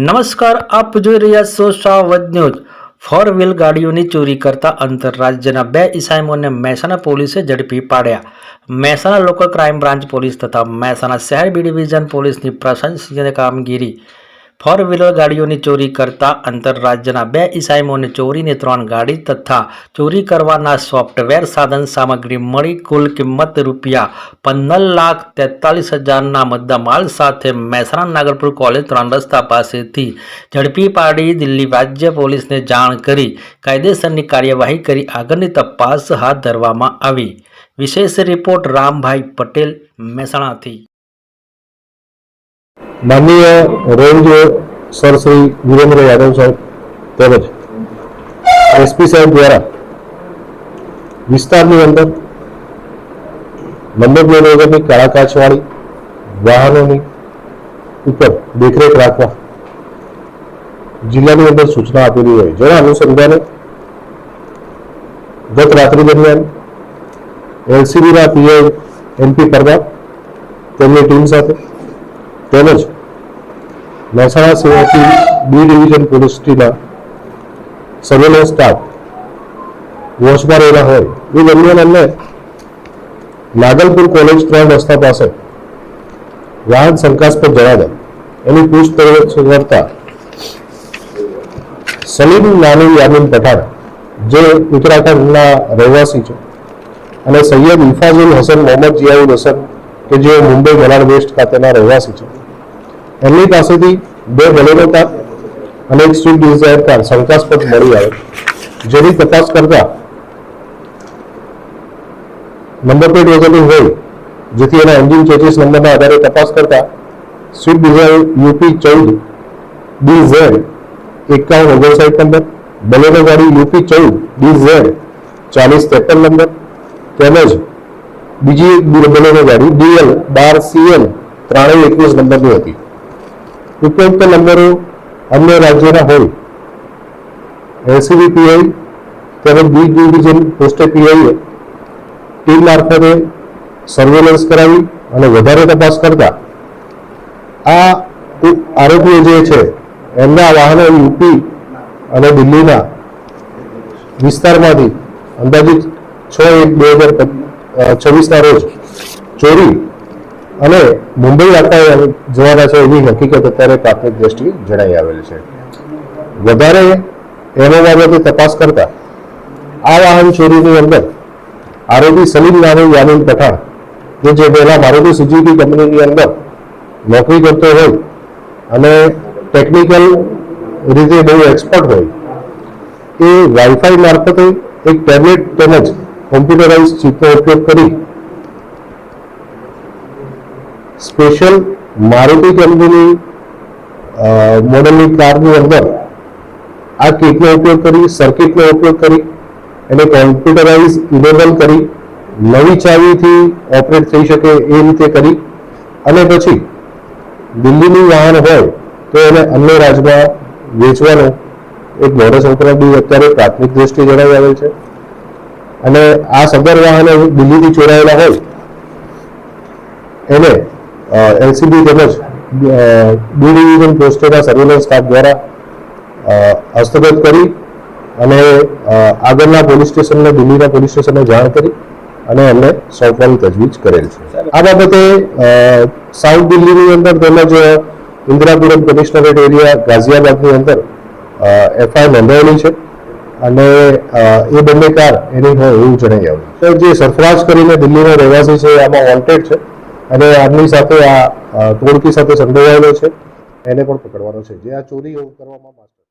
નમસ્કાર, આપ જોઈ રહ્યા છો સાવધ ન્યૂઝ। ફોર વ્હીલ ગાડીઓની ચોરી કરતા આંતરરાજ્યના 2 ઇસમોને મહેસાણા પોલીસે ઝડપી પાડ્યા। Mehsana local crime branch police તથા મહેસાણા શહેર બી ડિવિઝન પોલીસની પ્રશંસનીય કામગીરી। ફોર વ્હીલર ગાડીઓની ચોરી કરતા આંતરરાજ્યના 2 ઇસમોને ચોરીની 3 ગાડી તથા ચોરી કરવાના સોફ્ટવેર સાધન સામગ્રી મળી કુલ કિંમત ₹15,43,000ના મુદ્દામાલ સાથે મહેસાણા નાગરપુર કોલેજ 3 રસ્તા પાસેથી ઝડપી પાડી દિલ્હી રાજ્ય પોલીસને જાણ કરી કાયદેસરની કાર્યવાહી કરી આગળની તપાસ હાથ ધરવામાં આવી। વિશેષ રિપોર્ટ રામભાઈ પટેલ, મહેસાણાથી। माननीय रेंज सर श्री वीरेंद्र यादव साहब તેમજ એસપી સાહેબ દ્વારા વિસ્તારની અંદર નંબર પ્લેટ વગરની કાળા કાચવાળી વાહનોની ઉપર દેખરેખ રાખવા જિલ્લાની અંદર સૂચના આપેલી હોય, જેના અનુસંધાને ગત રાત્રિ દરમિયાન એલસીબીના પીઆઈ એમપી પરમાર તેમની ટીમ સાથે તેમજ મહેસાણા સેવાથી બી ડિવિઝન પોલીસ ટીમના સર્વેલન્સ સ્ટાફ વોચમાં રહેલા હોય એ દરમિયાન અમને નાગલપુર કોલેજ 3 રસ્તા પાસે વાહન શંકાસ્પદ જણાતા એની પૂછપરછ કરતા સલીમ નાની યામીન પઠાણ જે ઉત્તરાખંડના રહેવાસી છે અને સૈયદ ઇફાઝુલ હસન મોહમ્મદ જિયાઉલ હસન કે જે મુંબઈ મલાડ વેસ્ટ ખાતેના રહેવાસી છે, એમની પાસેથી 2 બોલેરો કાર અને એક સ્વિફ્ટ ડિઝાયર કાર શંકાસ્પદ મળી આવે, જેની તપાસ કરતા નંબર પ્લેટ વગરની હોય, જેથી એના એન્જિન ચેસિસ નંબરના આધારે તપાસ કરતા Swift Dzire UP 14 DZ 5159 number, Bolero ગાડી યુપી 14 DZ 4053 નંબર તેમજ બીજી એક બોલેરો ગાડી DL 12CL 321 નંબરની હતી। ઉપરોક્ત નંબરો અન્ય રાજ્યના હોય એલસીબી પીઆઈ તેમજ બી ડિવિઝન પોસ્ટે પીઆઈએ ટીમ મારફતે સર્વેલન્સ કરાવી અને વધારે તપાસ કરતા આ આરોપીઓ જે છે એમના વાહનો યુપી અને દિલ્હીના વિસ્તારમાંથી અંદાજિત 6/1/2026ના રોજ ચોરી અને મુંબઈ આટલા જવાના છે એવી હકીકત અત્યારે પ્રાથમિક દ્રષ્ટિએ જણાઈ આવેલ છે। વધારે એનો બાબતે તપાસ કરતા આ વાહન ચોરીની અંદર આરોપી સલીમ નાની યામીન પઠાણ કે જે પહેલા મારુતિ સુઝુકી કંપનીની અંદર નોકરી કરતો હોય અને ટેકનિકલ રીતે બહુ એક્સપર્ટ હોય, એ વાઈફાઈ મારફતે એક ટેબ્લેટ તેમજ કોમ્પ્યુટરાઇઝ ચિપનો ઉપયોગ કરી સ્પેશિયલ મારુતિ કંપનીની મોડલની કારની અંદર આ કિટનો ઉપયોગ કરી, સર્કિટનો ઉપયોગ કરી એને કોમ્પ્યુટરાઇઝ ઇનેબલ કરી નવી ચાવીથી ઓપરેટ થઈ શકે એ રીતે કરી અને પછી દિલ્હીનું વાહન હોય તો એને અન્ય રાજ્યમાં વેચવાનો એક મોડસ ઓપરેન્ડી અત્યારે પ્રાથમિક દ્રષ્ટિએ જણાવી આવેલ છે। અને આ સદર વાહનો દિલ્હીથી ચોરાયેલા હોય એને એલસીબી તેમજ બી ડિવિઝન પોસ્ટના સર્વેલન્સ સ્ટાફ દ્વારા હસ્તગત કરી અને આગળના પોલીસ સ્ટેશનને દિલ્હીના પોલીસ સ્ટેશનને જાણ કરી અને એમને સોંપવાની તજવીજ કરેલ છે। આ બાબતે સાઉથ દિલ્હીની અંદર તેમજ ઇન્દિરાપુરમ કમિશનરેટ એરિયા ગાઝિયાબાદની અંદર એફઆઈઆર નોંધાયેલી છે અને એ બંને કાર એની હોય એવું જણાઈ આવ્યું। જે સરફરાજ કરીને દિલ્હીનો રહેવાસી છે આમાં વોન્ટેડ છે અને આમની સાથે આ ટોળકી સાથે સંડોવાયેલો છે, એને પણ પકડવાનો છે, જે આ ચોરી કરવામાં માસ્ટર